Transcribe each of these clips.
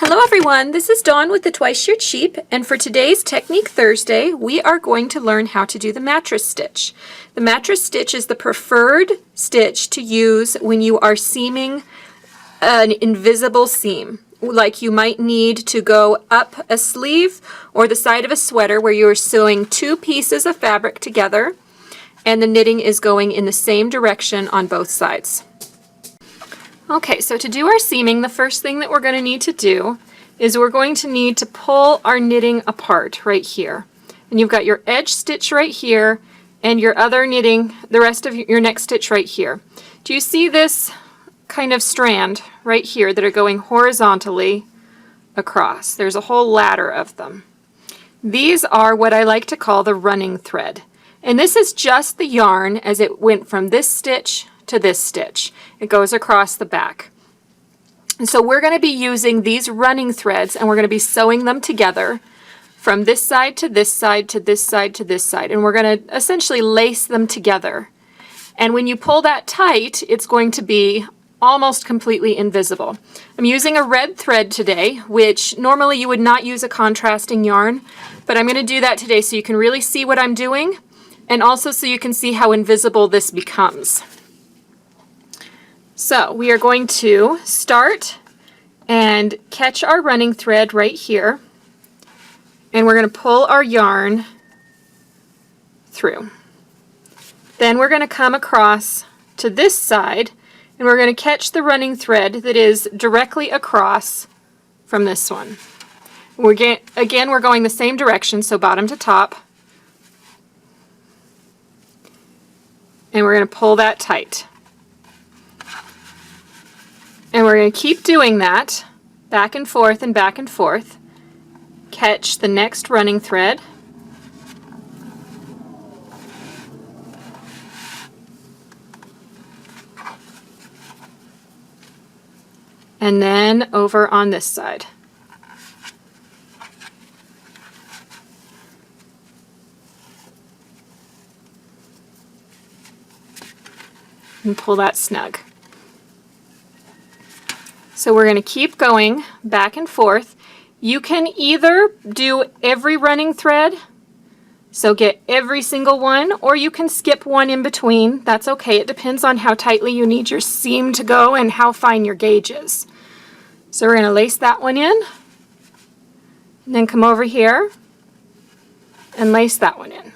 Hello everyone, this is Dawn with the Twice Sheared Sheep, and for today's Technique Thursday, we are going to learn how to do the mattress stitch. The mattress stitch is the preferred stitch to use when you are seaming an invisible seam, like you might need to go up a sleeve or the side of a sweater where you are sewing two pieces of fabric together and the knitting is going in the same direction on both sides. Okay, so to do our seaming, the first thing that we're going to need to do is we're going to need to pull our knitting apart right here. And you've got your edge stitch right here and your other knitting, the rest of your next stitch right here. Do you see this kind of strand right here that are going horizontally across? There's a whole ladder of them. These are what I like to call the running thread. And this is just the yarn as it went from this stitch to this stitch. It goes across the back. And so we're going to be using these running threads and we're going to be sewing them together from this side to this side to this side to this side. And we're going to essentially lace them together. And when you pull that tight, it's going to be almost completely invisible. I'm using a red thread today, which normally you would not use a contrasting yarn, but I'm going to do that today so you can really see what I'm doing and also so you can see how invisible this becomes. So we are going to start and catch our running thread right here, and we're going to pull our yarn through. Then we're going to come across to this side and we're going to catch the running thread that is directly across from this one. Again, we're going the same direction, so bottom to top, and we're going to pull that tight. And we're going to keep doing that, back and forth and back and forth. Catch the next running thread. And then over on this side. And pull that snug. So we're going to keep going back and forth. You can either do every running thread, so get every single one, or you can skip one in between. That's okay. It depends on how tightly you need your seam to go and how fine your gauge is. So we're going to lace that one in, and then come over here and lace that one in.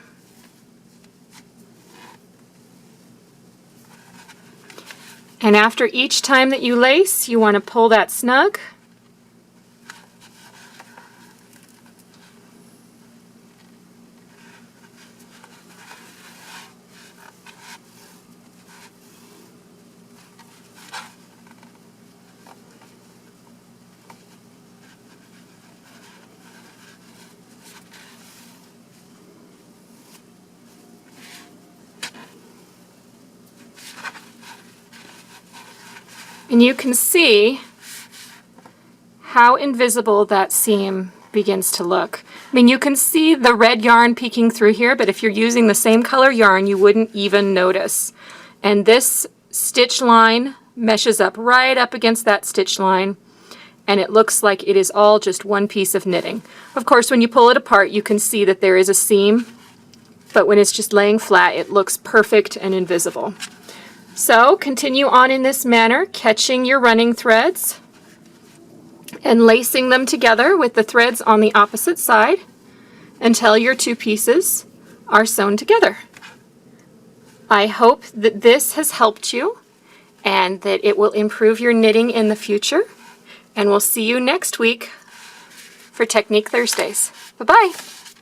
And after each time that you lace, you want to pull that snug. And you can see how invisible that seam begins to look. I mean, you can see the red yarn peeking through here, but if you're using the same color yarn, you wouldn't even notice. And this stitch line meshes up right up against that stitch line, and it looks like it is all just one piece of knitting. Of course, when you pull it apart, you can see that there is a seam, but when it's just laying flat, it looks perfect and invisible. So continue on in this manner, catching your running threads and lacing them together with the threads on the opposite side until your two pieces are sewn together. I hope that this has helped you and that it will improve your knitting in the future. And we'll see you next week for Technique Thursdays. Bye-bye.